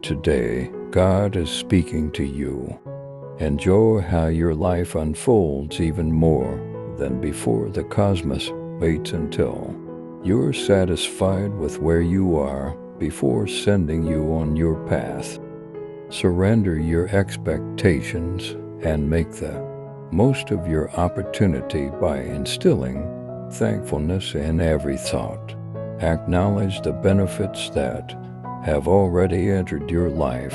Today, God is speaking to you. Enjoy how your life unfolds even more than before the cosmos waits until you're satisfied with where you are before sending you on your path. Surrender your expectations and make the most of your opportunity by instilling thankfulness in every thought. Acknowledge the benefits that have already entered your life.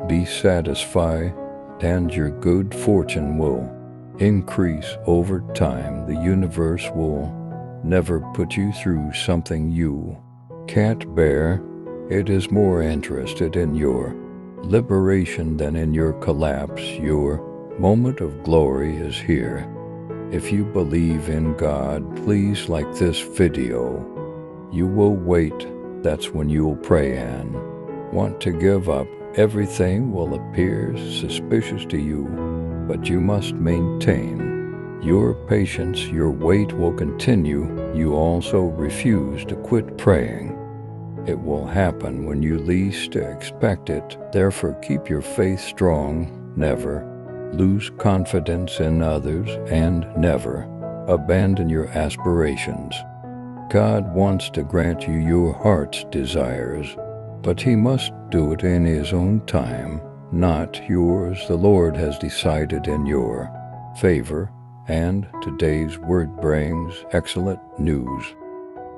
Be satisfied, and your good fortune will increase over time. The universe will never put you through something you can't bear. It is more interested in your liberation than in your collapse. Your moment of glory is here. If you believe in God, please like this video. You will wait, that's when you'll pray and want to give up. Everything will appear suspicious to you, but you must maintain your patience. Your wait will continue. You also refuse to quit praying. It will happen when you least expect it. Therefore, keep your faith strong. Never lose confidence in others and never abandon your aspirations. God wants to grant you your heart's desires, but He must do it in His own time, not yours. The Lord has decided in your favor, and today's word brings excellent news.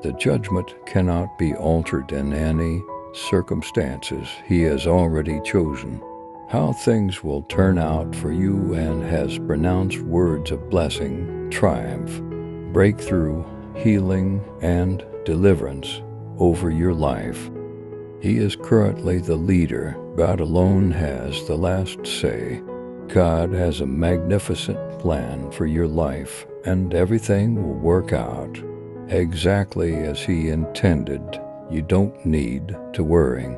The judgment cannot be altered in any circumstances. He has already chosen how things will turn out for you and has pronounced words of blessing, triumph, breakthrough, healing, and deliverance over your life. He is currently the leader. God alone has the last say. God has a magnificent plan for your life, and everything will work out exactly as He intended. You don't need to worry.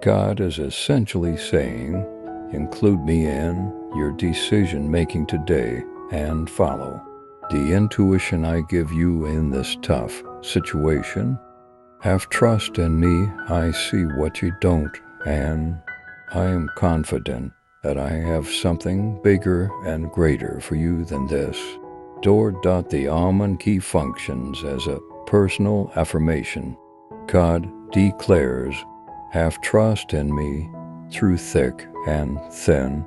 God is essentially saying, include me in your decision-making today and follow the intuition I give you in this tough situation. Have trust in me. I see what you don't, and I am confident that I have something bigger and greater for you than this. The almond key functions as a personal affirmation. God declares, have trust in me through thick and thin.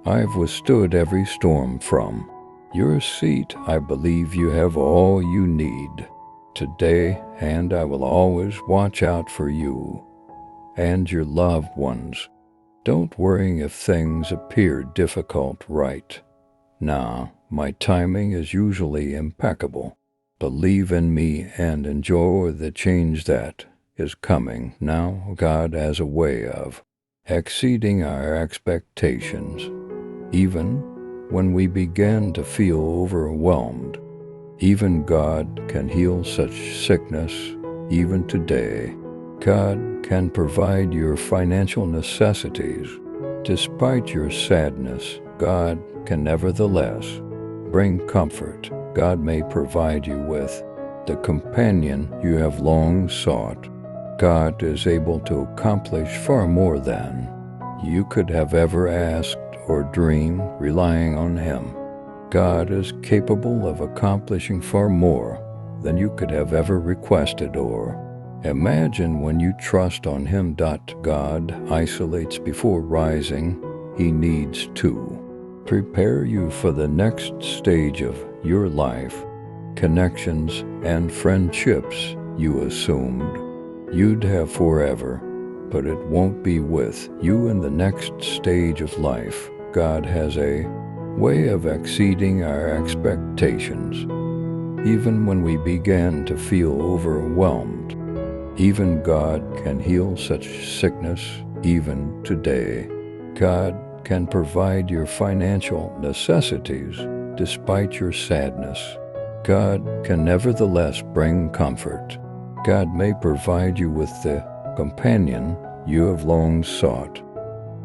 I've withstood every storm from your seat. I believe you have all you need today, and I will always watch out for you and your loved ones. Don't worry if things appear difficult right now. My timing is usually impeccable. Believe in me and enjoy the change that is coming. Now, God has a way of exceeding our expectations, even when we begin to feel overwhelmed. Even God can heal such sickness. Even today, God can provide your financial necessities. Despite your sadness, God can nevertheless bring comfort. God may provide you with the companion you have long sought. God is able to accomplish far more than you could have ever asked or dreamed. Relying on Him, God is capable of accomplishing far more than you could have ever requested or imagine. When you trust on Him, God isolates before rising. He needs to prepare you for the next stage of your life. Connections and friendships you assumed you'd have forever, but it won't be with you in the next stage of life. God has a way of exceeding our expectations. Even when we begin to feel overwhelmed, even God can heal such sickness. Even today, God can provide your financial necessities. Despite your sadness, God can nevertheless bring comfort. God may provide you with the companion you have long sought.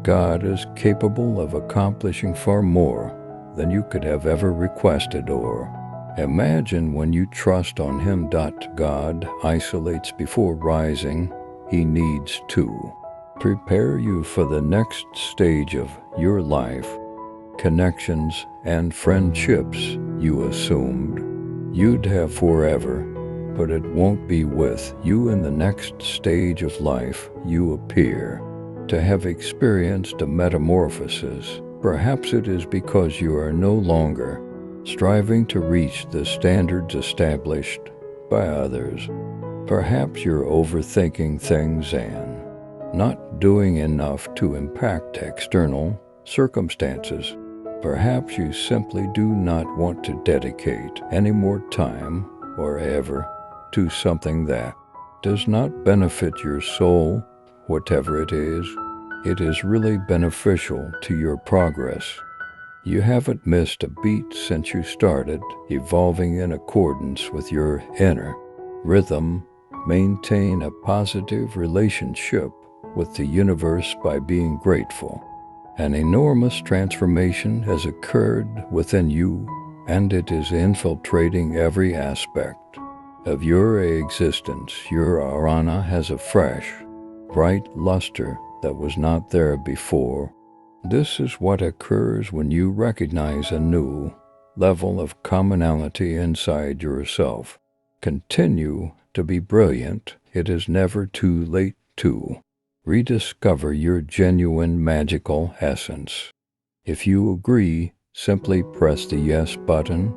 God is capable of accomplishing far more than you could have ever requested or imagine. When you trust on Him, God isolates before rising. He needs to prepare you for the next stage of your life. Connections and friendships you assumed you'd have forever, but it won't be with you in the next stage of life. You appear to have experienced a metamorphosis. Perhaps it is because you are no longer striving to reach the standards established by others. Perhaps you're overthinking things and not doing enough to impact external circumstances. Perhaps you simply do not want to dedicate any more time or ever to something that does not benefit your soul. Whatever it is really beneficial to your progress. You haven't missed a beat since you started evolving in accordance with your inner rhythm. Maintain a positive relationship with the universe by being grateful. An enormous transformation has occurred within you, and it is infiltrating every aspect of your existence. Your aura has a fresh, bright luster that was not there before. This is what occurs when you recognize a new level of commonality inside yourself. Continue to be brilliant. It is never too late to rediscover your genuine magical essence. If you agree, simply press the yes button.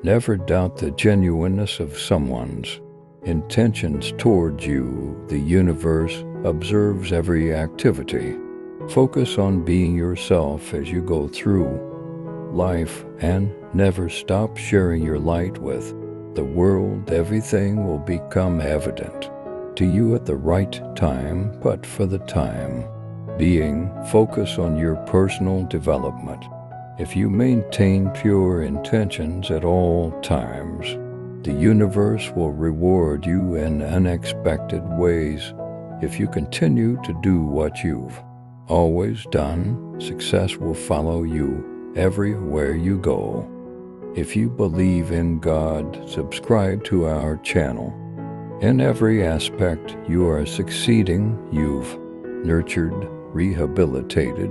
Never doubt the genuineness of someone's intentions towards you. The universe observes every activity. Focus on being yourself as you go through life and never stop sharing your light with the world. Everything will become evident to you at the right time, but for the time being, focus on your personal development. If you maintain pure intentions at all times, the universe will reward you in unexpected ways. If you continue to do what you've always done, success will follow you everywhere you go. If you believe in God, subscribe to our channel. In every aspect, you are succeeding. You've nurtured, rehabilitated,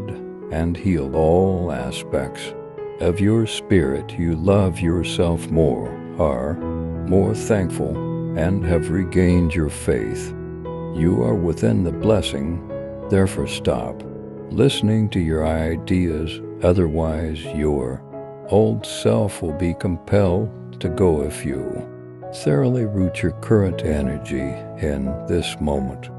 and healed all aspects of your spirit. You love yourself more, are more thankful, and have regained your faith. You are within the blessing. Therefore, stop listening to your ideas. Otherwise, your old self will be compelled to go. If you thoroughly root your current energy in this moment,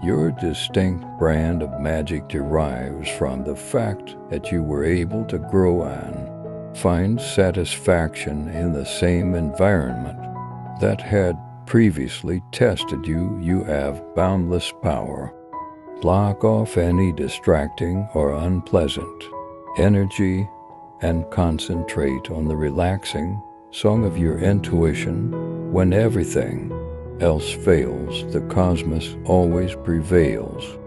your distinct brand of magic derives from the fact that you were able to grow and find satisfaction in the same environment that had previously tested you. You have boundless power. Block off any distracting or unpleasant energy and concentrate on the relaxing song of your intuition. When everything else fails, the cosmos always prevails.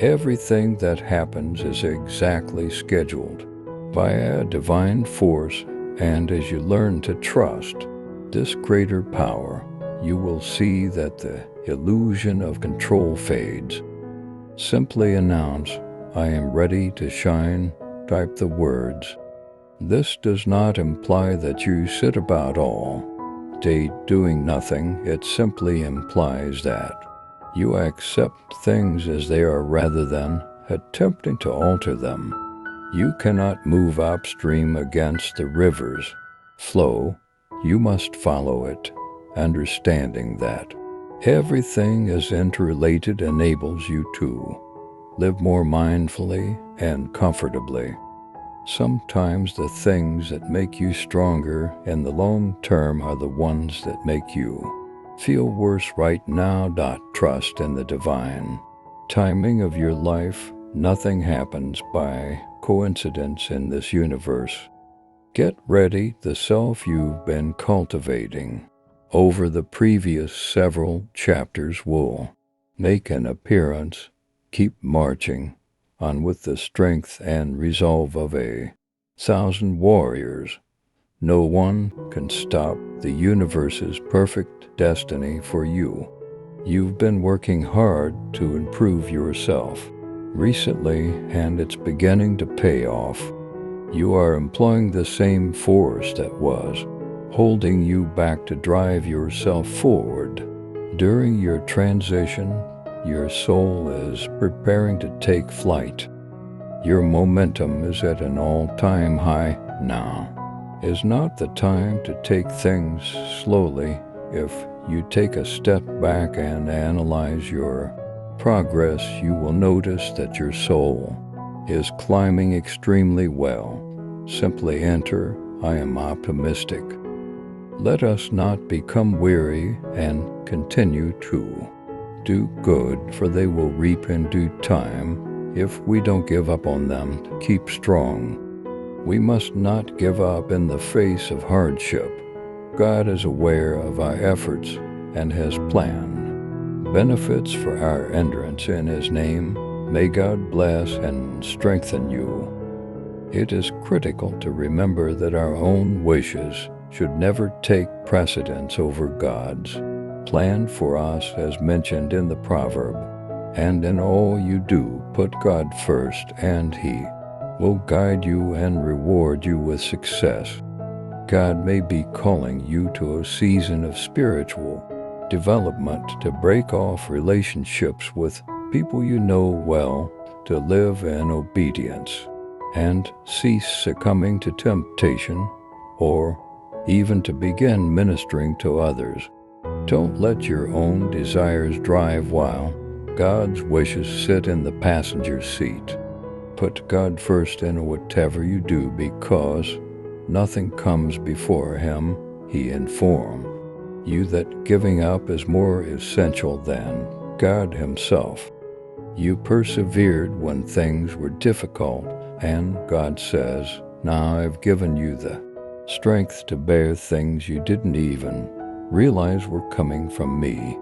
Everything that happens is exactly scheduled by a divine force, and as you learn to trust this greater power, you will see that the illusion of control fades. Simply announce, "I am ready to shine." Type the words. This does not imply that you sit about all day doing nothing. It simply implies that you accept things as they are rather than attempting to alter them. You cannot move upstream against the river's flow. You must follow it. Understanding that everything is interrelated enables you to live more mindfully and comfortably. Sometimes the things that make you stronger in the long term are the ones that make you feel worse right now. Trust in the divine timing of your life. Nothing happens by coincidence in this universe. Get ready. The self you've been cultivating over the previous several chapters will make an appearance. Keep marching on with the strength and resolve of 1,000 warriors. No one can stop the universe's perfect destiny for you. You've been working hard to improve yourself recently, and it's beginning to pay off. You are employing the same force that was holding you back to drive yourself forward. During your transition, your soul is preparing to take flight. Your momentum is at an all-time high now. Is not the time to take things slowly. If you take a step back and analyze your progress, you will notice that your soul is climbing extremely well. Simply enter, I am optimistic. Let us not become weary and continue to do good, for they will reap in due time. If we don't give up on them, keep strong. We must not give up in the face of hardship. God is aware of our efforts and has planned benefits for our endurance in His name. May God bless and strengthen you. It is critical to remember that our own wishes should never take precedence over God's plan for us, as mentioned in the proverb. And in all you do, put God first, and He will guide you and reward you with success. God may be calling you to a season of spiritual development, to break off relationships with people you know well, to live in obedience, and cease succumbing to temptation, or even to begin ministering to others. Don't let your own desires drive while God's wishes sit in the passenger seat. Put God first in whatever you do, because nothing comes before Him. He informed you that giving up is more essential than God Himself. You persevered when things were difficult, and God says, now I've given you the strength to bear things you didn't even realize were coming from me.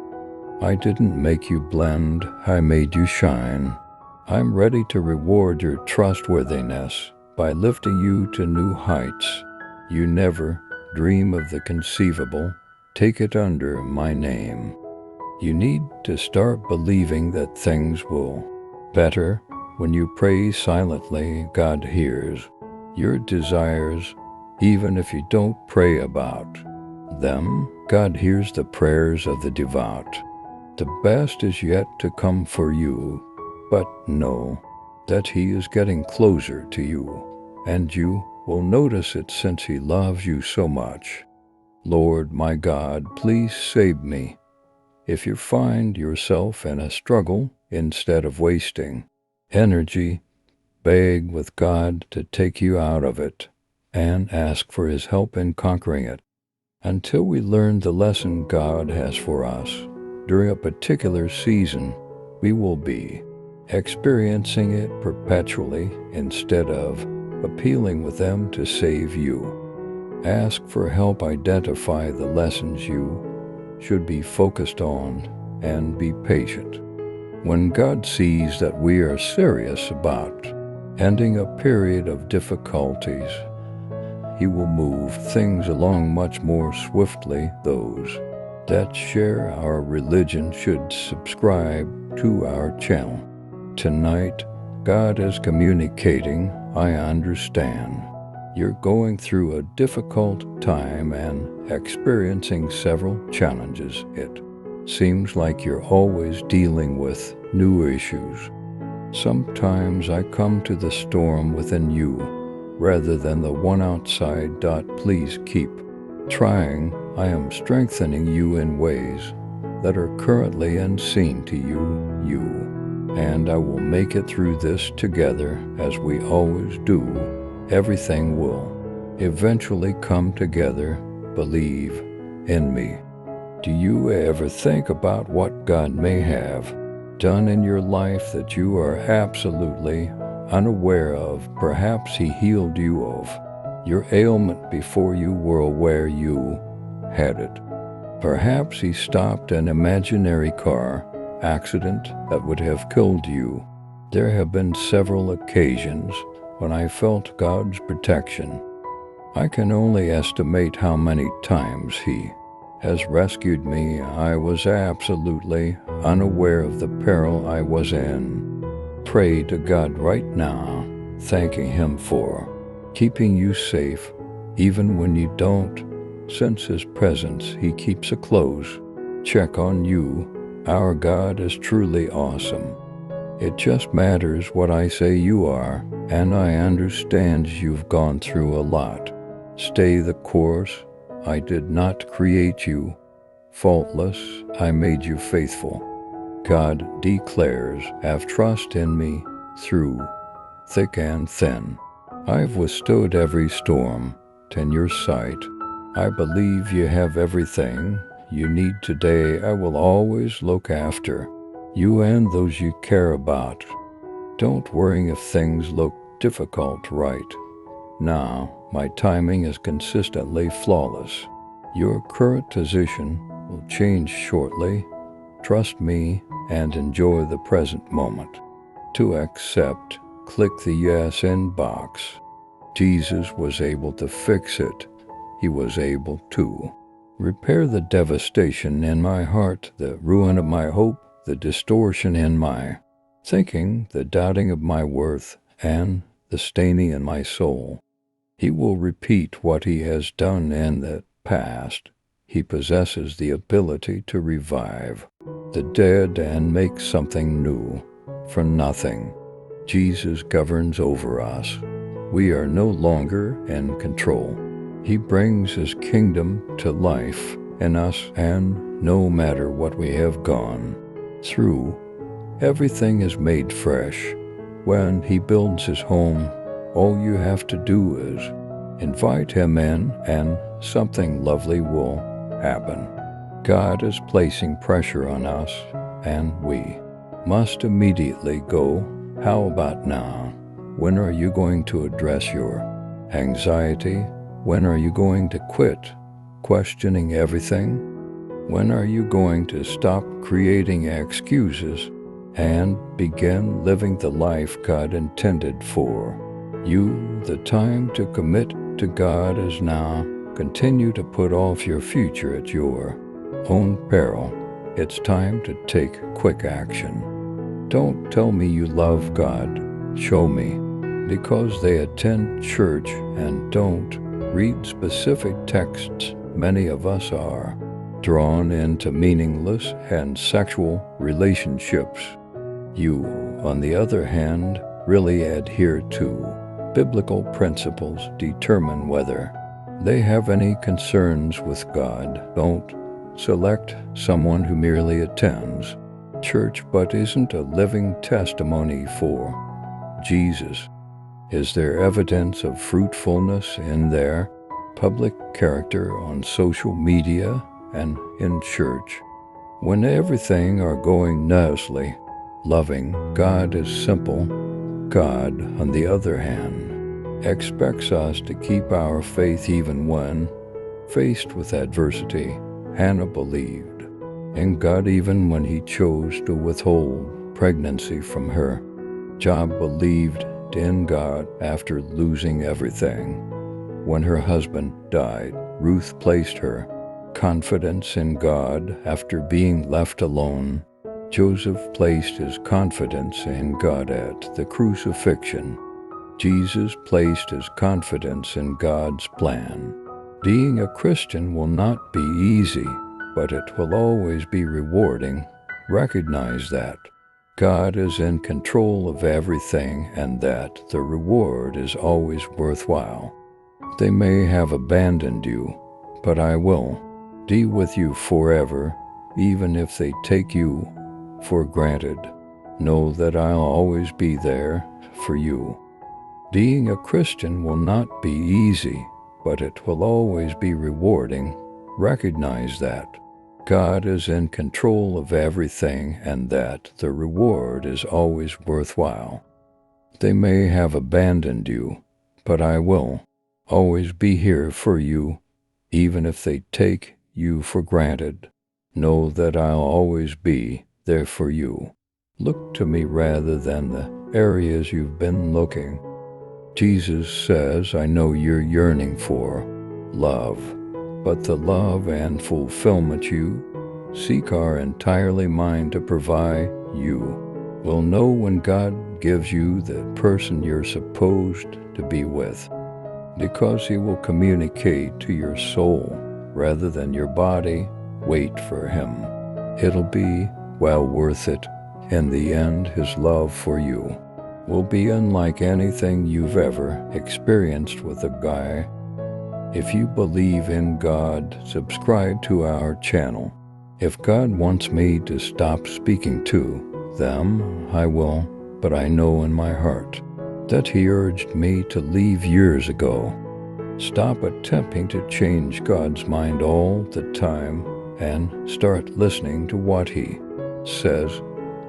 I didn't make you blend, I made you shine. I'm ready to reward your trustworthiness by lifting you to new heights. You never dream of the conceivable. Take it under my name. You need to start believing that things will better. When you pray silently, God hears your desires. Even if you don't pray about them, God hears the prayers of the devout. The best is yet to come for you, but know that He is getting closer to you, and you will notice it, since He loves you so much. Lord my God, please save me. If you find yourself in a struggle, instead of wasting energy, beg with God to take you out of it, and ask for His help in conquering it. Until we learn the lesson God has for us during a particular season, we will be experiencing it perpetually instead of appealing with them to save you. Ask for help, identify the lessons you should be focused on, and be patient. When God sees that we are serious about ending a period of difficulties, He will move things along much more swiftly. Those that share our religion should subscribe to our channel. Tonight, God is communicating, I understand. You're going through a difficult time and experiencing several challenges. It seems like you're always dealing with new issues. Sometimes I come to the storm within you rather than the one outside. Please keep trying. I am strengthening you in ways that are currently unseen to you, and I will make it through this together, as we always do. Everything will eventually come together. Believe in me. Do you ever think about what God may have done in your life that you are absolutely unaware of? Perhaps He healed you of your ailment before you were aware you had it. Perhaps He stopped an imaginary car accident that would have killed you. There have been several occasions when I felt God's protection. I can only estimate how many times He has rescued me. I was absolutely unaware of the peril I was in. Pray to God right now, thanking Him for keeping you safe, even when you don't sense His presence. He keeps a close check on you. Our God is truly awesome. It just matters what I say you are, and I understand you've gone through a lot. Stay the course. I did not create you faultless. I made you faithful. God declares, have trust in me through thick and thin. I've withstood every storm. In your sight, I believe you have everything you need today. I will always look after you and those you care about. Don't worry if things look difficult right now. My timing is consistently flawless. Your current position will change shortly. Trust me and enjoy the present moment. To accept, click the Yes in box. Jesus was able to fix it. He was able to repair the devastation in my heart, the ruin of my hope, the distortion in my thinking, the doubting of my worth, and the staining in my soul. He will repeat what He has done in the past. He possesses the ability to revive the dead and make something new from nothing. Jesus governs over us. We are no longer in control. He brings His kingdom to life in us, and no matter what we have gone through, everything is made fresh. When He builds His home, all you have to do is invite Him in, and something lovely will happen. God is placing pressure on us, and we must immediately go. How about now? When are you going to address your anxiety? When are you going to quit questioning everything? When are you going to stop creating excuses and begin living the life God intended for you? The time to commit to God is now. Continue to put off your future at your own peril. It's time to take quick action. Don't tell me you love God. Show me. Because they attend church and don't read specific texts, many of us are drawn into meaningless and sexual relationships. You, on the other hand, really adhere to biblical principles. Determine whether they have any concerns with God. Don't select someone who merely attends church but isn't a living testimony for Jesus. Is there evidence of fruitfulness in their public character on social media and in church? When everything are going nicely, loving God is simple. God, on the other hand, expects us to keep our faith even when faced with adversity. Hannah believed in God even when He chose to withhold pregnancy from her. Job believed in God after losing everything. When her husband died, Ruth placed her confidence in God after being left alone. Joseph placed his confidence in God at the crucifixion. Jesus placed his confidence in God's plan. Being a Christian will not be easy, but it will always be rewarding. Recognize that God is in control of everything and that the reward is always worthwhile. They may have abandoned you, but I will be with you forever, even if they take you for granted. Know that I'll always be there for you. Being a Christian will not be easy, but it will always be rewarding. Recognize that God is in control of everything and that the reward is always worthwhile. They may have abandoned you, but I will always be here for you, even if they take you for granted. Know that I'll always be there for you. Look to me rather than the areas you've been looking. Jesus says, I know you're yearning for love, but the love and fulfillment you seek are entirely mine to provide. You will know when God gives you the person you're supposed to be with, because He will communicate to your soul rather than your body. Wait for Him. It'll be well worth it. In the end, His love for you will be unlike anything you've ever experienced with a guy. If you believe in God, subscribe to our channel. If God wants me to stop speaking to them, I will, but I know in my heart that He urged me to leave years ago. Stop attempting to change God's mind all the time and start listening to what He says.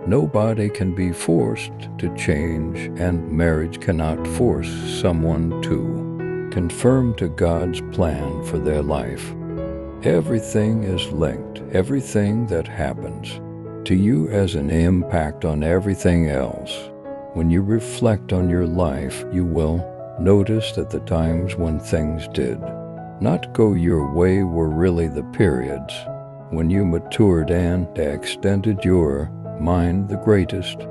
Nobody can be forced to change, and marriage cannot force someone to conform to God's plan for their life. Everything is linked. Everything that happens to you has an impact on everything else. When you reflect on your life, you will notice that the times when things did not go your way were really the periods when you matured and extended your mind the greatest.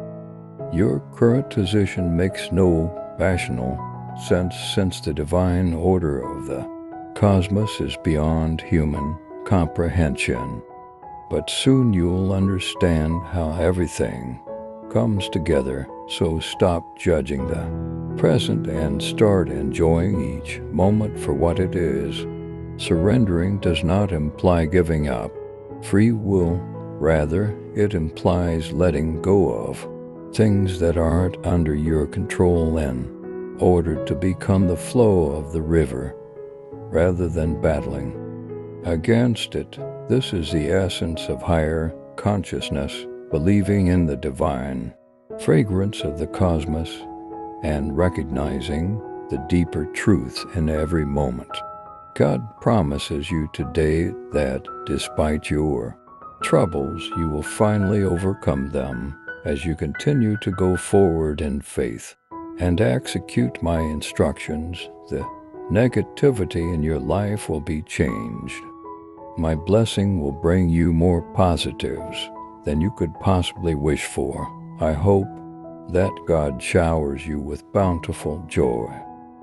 Your current position makes no rational sense, since the divine order of the cosmos is beyond human comprehension. But soon you'll understand how everything comes together, so stop judging the present and start enjoying each moment for what it is. Surrendering does not imply giving up free will. Rather, it implies letting go of things that aren't under your control in order to become the flow of the river, rather than battling against it. This is the essence of higher consciousness, believing in the divine fragrance of the cosmos and recognizing the deeper truth in every moment. God promises you today that despite your troubles, you will finally overcome them as you continue to go forward in faith and execute my instructions. The negativity in your life will be changed. My blessing will bring you more positives than you could possibly wish for. I hope that God showers you with bountiful joy,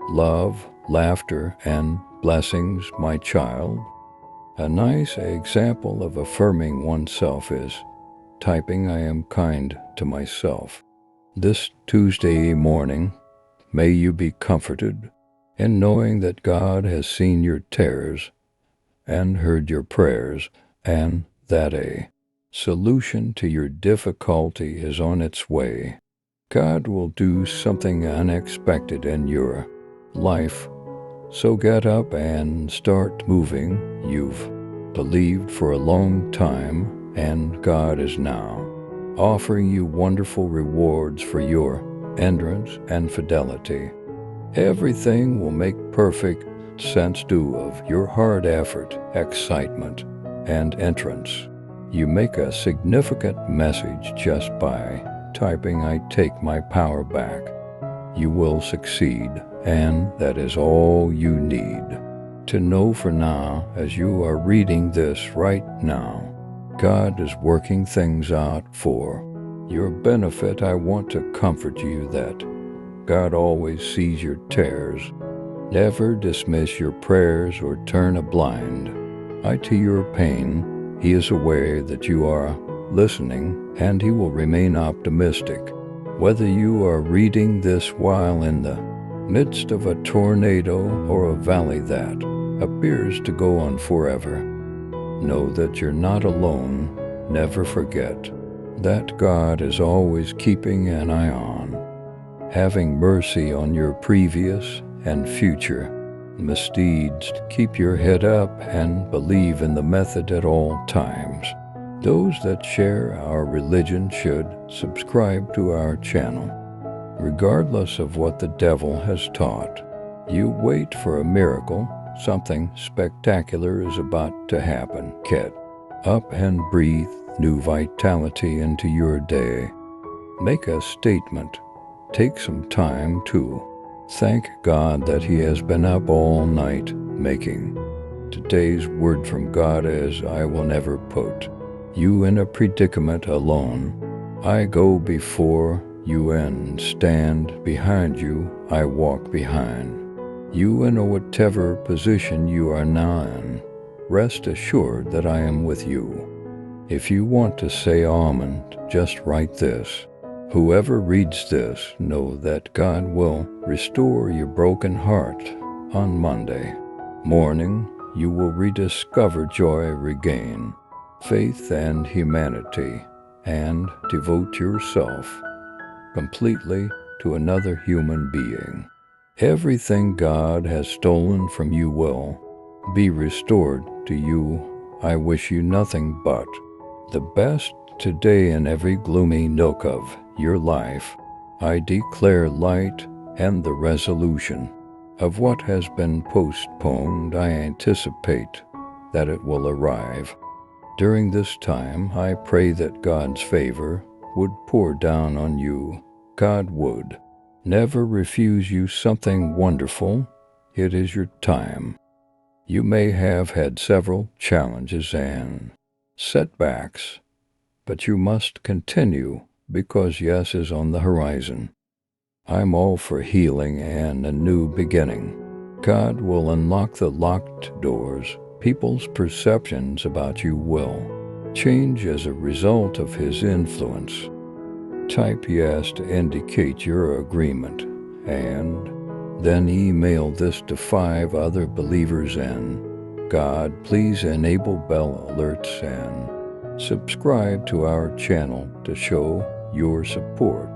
love, laughter, and blessings, my child. A nice example of affirming oneself is typing "I am kind to myself." This Tuesday morning, may you be comforted in knowing that God has seen your tears and heard your prayers, and that a solution to your difficulty is on its way. God will do something unexpected in your life, so get up and start moving. You've believed for a long time, and God is now offering you wonderful rewards for your endurance and fidelity. Everything will make perfect sense due of your hard effort, excitement, and entrance. You make a significant message just by typing "I take my power back." You will succeed, and that is all you need to know for now. As you are reading this right now, God is working things out for your benefit. I want to comfort you that God always sees your tears. Never dismiss your prayers or turn a blind eye to your pain. He is aware that you are listening, and He will remain optimistic. Whether you are reading this while in the midst of a tornado or a valley that appears to go on forever, know that you're not alone. Never forget that God is always keeping an eye on, having mercy on your previous and future misdeeds. Keep your head up and believe in the method at all times. Those that share our religion should subscribe to our channel, regardless of what the devil has taught. You wait for a miracle. Something spectacular is about to happen. Get up and breathe new vitality into your day. Make a statement. Take some time to thank God that He has been up all night making today's word from God is, I will never put you in a predicament alone. I go before you and stand behind you. I walk behind you in whatever position you are now in. Rest assured that I am with you. If you want to say amen, just write this. Whoever reads this, know that God will restore your broken heart. On Monday morning, you will rediscover joy, regain faith and humanity, and devote yourself completely to another human being. Everything God has stolen from you will be restored to you. I wish you nothing but the best today in every gloomy nook of your life. I declare light and the resolution of what has been postponed. I anticipate that it will arrive. During this time, I pray that God's favor would pour down on you. God would never refuse you something wonderful. It is your time. You may have had several challenges and setbacks, but you must continue because yes is on the horizon. I'm all for healing and a new beginning. God will unlock the locked doors. People's perceptions about you will change as a result of His influence. Type yes to indicate your agreement, and then email this to 5 other believers in God. Please enable bell alerts and subscribe to our channel to show your support.